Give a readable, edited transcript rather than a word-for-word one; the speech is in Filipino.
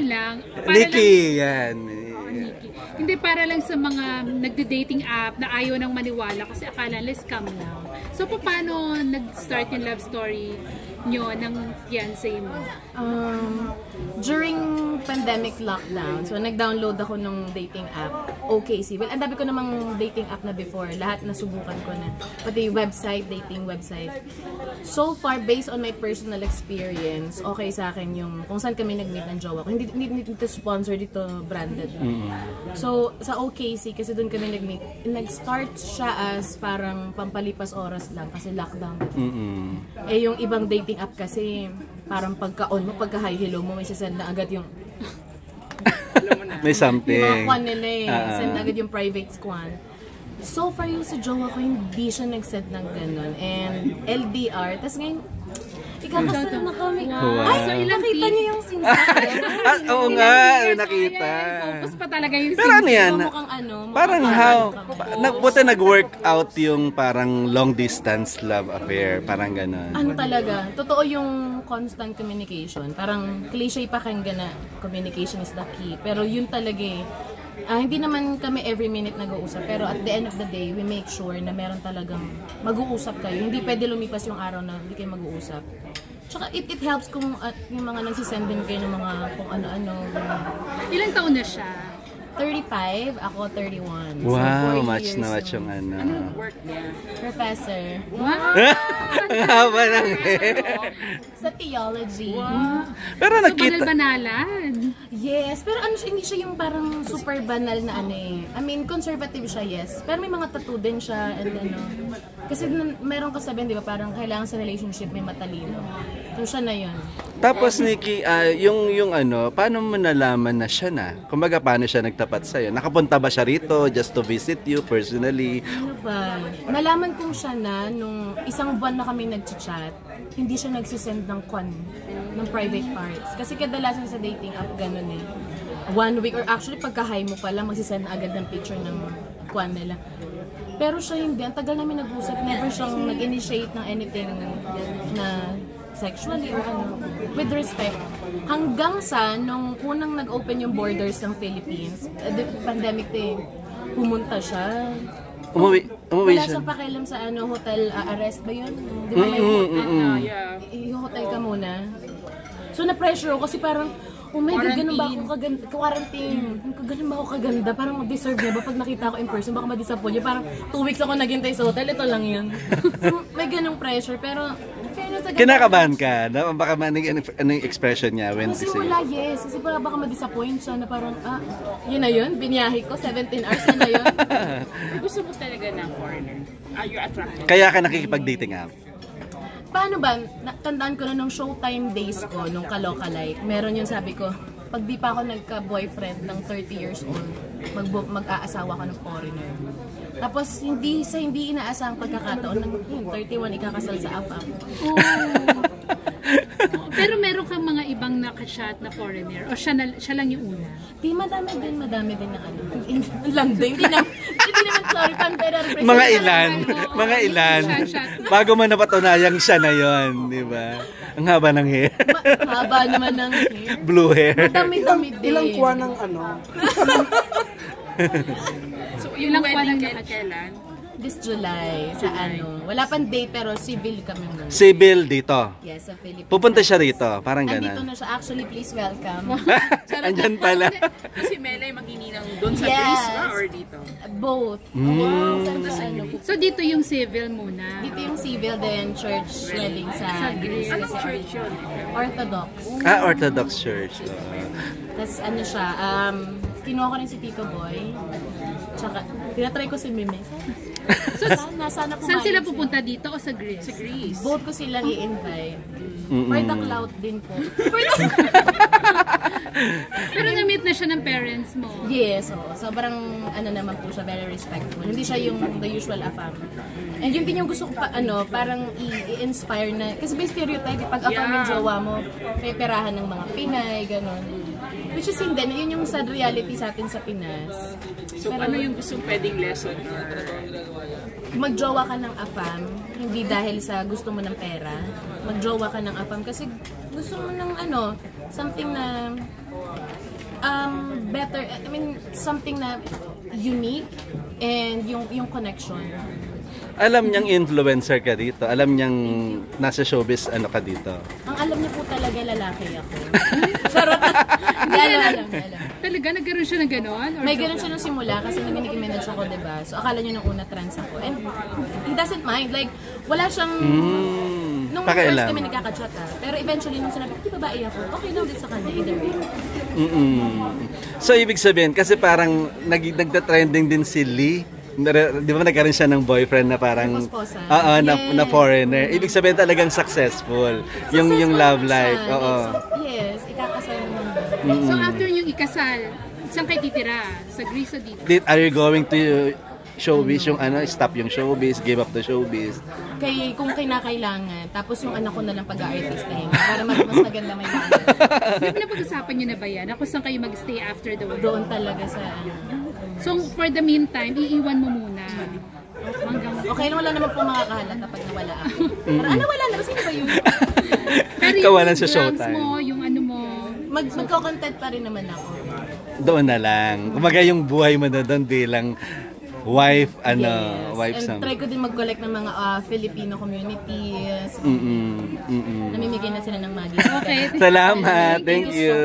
lang. Para Nikki, yan. Nikki. Hindi, para lang sa mga nagde-dating app na ayaw nang maniwala kasi akala nila scam lang. So, paano nag-start yung love story nyo ng fiancé mo? During pandemic lockdown, so nag-download ako ng dating app, OKC. Well, ang dami ko namang dating app na before. Lahat nasubukan ko na. Pati website, dating website. So far, based on my personal experience, okay sa akin yung kung saan kami nag-meet ng jowa ko. Hindi dito sponsor, dito branded. So, sa OKC, kasi doon kami nag-meet, nag-start siya as parang pampalipas oras lang kasi lockdown. Eh, yung ibang dating app kasi, parang pagka-on mo, pagka-hi, hello mo, may sasend na agad yung may something. Yung mga kwan nila eh. Send agad yung private squad. So far yung sa jowa ko, hindi siya nag-send ng ganun. And LDR, tas ngayon, ikakasal na kami. Wow. Ay, so nakita niyo yung sinsabi. Oo nga, nakita. Focus pa talaga yung Pero ano yan? Mukhang ano, Parang how, buti nag-work out yung parang long distance love affair, parang gano'n. ano talaga, totoo yung constant communication. Parang cliche pakinggan na communication is the key. Pero yun talaga eh. Hindi naman kami every minute nag-uusap, pero at the end of the day, we make sure na meron talagang mag-uusap kayo. Hindi pwede lumipas yung araw na hindi kayo mag-uusap. Tsaka it helps kung yung mga nagsisend din kayo ng mga kung ano-ano. Ilang taon na siya? 35, ako 31. Wow, so match na match yung ano. Anong work niya? Professor. Wow! Ang haba ng Sa theology. Wow. Pero So, nakita. banal-banalan. Yes, pero ano siya, hindi siya yung parang super banal na ano eh. I mean, conservative siya, yes. Pero may mga tattoo din siya and ano. Kasi meron kasabihan, di ba, parang kailangan sa relationship may matalino. So siya na yun. Tapos Nikki, yung ano, paano mo nalaman na siya na? Kumbaga, paano siya nagtapat sa'yo? Nakapunta ba siya rito just to visit you personally? Ano ba? Nalaman kong siya na nung isang buwan na kami nag-chat, hindi siya nagsisend ng ng private parts. Kasi kadalasan sa dating app, ganun eh. 1 week or actually pagka-hi mo pala, magsisend na agad ng picture ng nila. Pero siya hindi. Ang tagal namin nag-usap, never siyang nag-initiate ng anything na sexually or ano, with respect. Hanggang sa, nung unang nag-open yung borders ng Philippines, pandemic din, pumunta siya. Umuwi Wala siya. siyang pakialam sa ano, hotel arrest ba yun? Di ba may yung hotel ka muna. So na-pressure ako kasi parang, oh my God, ganun ba ako kaganda? Quarantine. Ganun ba ako kaganda? Parang deserve niya ba pag nakita ko in person? Baka ma-disappoint niya. Parang 2 weeks ako naghintay sa hotel. Ito lang yun. So may ganung pressure. Pero sa Kinakabahan ka? No? Baka ano yung expression niya when kasi she say? wala, yes. Kasi baka ma-disappoint siya na parang, yun na yun. Biniyahe ko, 17 hours yun na yun. Gusto mo talaga ng foreigner? Are you attracted? Kaya ka nakikipag-dating app? Paano ba? Tandaan ko na nung showtime days ko, nung Kalokalike, meron yung sabi ko, pag di pa ako nagka-boyfriend ng 30 years old, mag-aasawa ka ng foreigner. Tapos, hindi inaasahang pagkakataon ng 31 ikakasal sa AFAP. Pero meron kang mga ibang nakachat na foreigner o siya lang yung una? Di, madami din na ano. Lang din. Hindi naman Floripan, pero Mga ilan. Bago mo napatunayang siya na yon, di ba? Ang haba ng hair. Haba naman ng hair. Blue hair. Madami din. Ilang kuha ng ano? So, yung wedding kailan? This July, sa ano. Wala pang date, pero civil kami muna. Civil dito. Yes, sa Philippines. Pupunta siya rito, parang Andito gano'n. na siya. Actually, please welcome. Andyan pala. Kasi Melay maghininang doon sa Yes. Greece ba or dito? Both. Wow, ano. So dito yung civil muna. Dito yung civil, then church wedding sa Greece. Anong church yun? Orthodox. Orthodox Church. Tapos ano siya, kinuha ko rin si Tito Boy. Tsaka, tinatry ko si Mime. So, sana Saan sila pupunta dito o sa Greece? Sa Greece. Both ko silang i-invite. For the clout din po. Pero na-meet na siya ng parents mo. Yes, sobrang ano naman po siya, very respectful. Hindi siya yung the usual afam. And yun din yung gusto ko parang i-inspire na, kasi may stereotype, pag afam yung jowa mo, may perahan ng mga Pinay, gano'n. Which is hindi, yun yung sad reality sa atin sa Pinas. So, ano yung gustong pwedeng lesson? Magjowa ka ng afam, hindi dahil sa gusto mo ng pera. Magjowa ka ng afam kasi gusto mo ng something na something na unique and yung connection. Alam niyang influencer ka dito. Alam niyang nasa showbiz ano ka dito. Ang alam niya po talaga lalaki ako. Charot. Hindi alam. Talaga, nagkaroon siya ng gano'n? May ganun siya nung simula kasi nag-manage ako, diba? So akala niya nung una trans ako. And he doesn't mind. Like, wala siyang... Nung first kami nagkaka-chat pero eventually nung sinabi ko, di babae ako, okay lang din sa kanya, either way. So, ibig sabihin, kasi parang nagda-trending din si Lee. Di ba nagkaroon siya ng boyfriend na parang na foreigner. Ibig sabihin talagang successful yung love life. Oo. Yes, ikakasal naman. So after yung ikasal, saan kayo titira? Sa Greece o dito? Are you going to showbiz yung stop yung showbiz, give up the showbiz? Kung kinakailangan, tapos yung anak ko na lang pag-aartistahin para mas maganda may bahay. May pinapag-usapan niyo na ba yan? Ako saan kayo mag-stay after the wedding? Doon talaga sa So for the meantime, iiwan mo muna. Okay lang, wala naman po makakahalata pag nawala ako. Parang wala na, sino ba yun? Pero Kawalan sa vlogs showtime mo, yung ano mo. Magko-content pa rin naman ako. doon na lang. Kumaga yung buhay mo na doon bilang wife, wife and try ko din mag-collect ng mga Filipino communities. Namimigay na sila ng mga gift. Okay. Salamat. Thank you.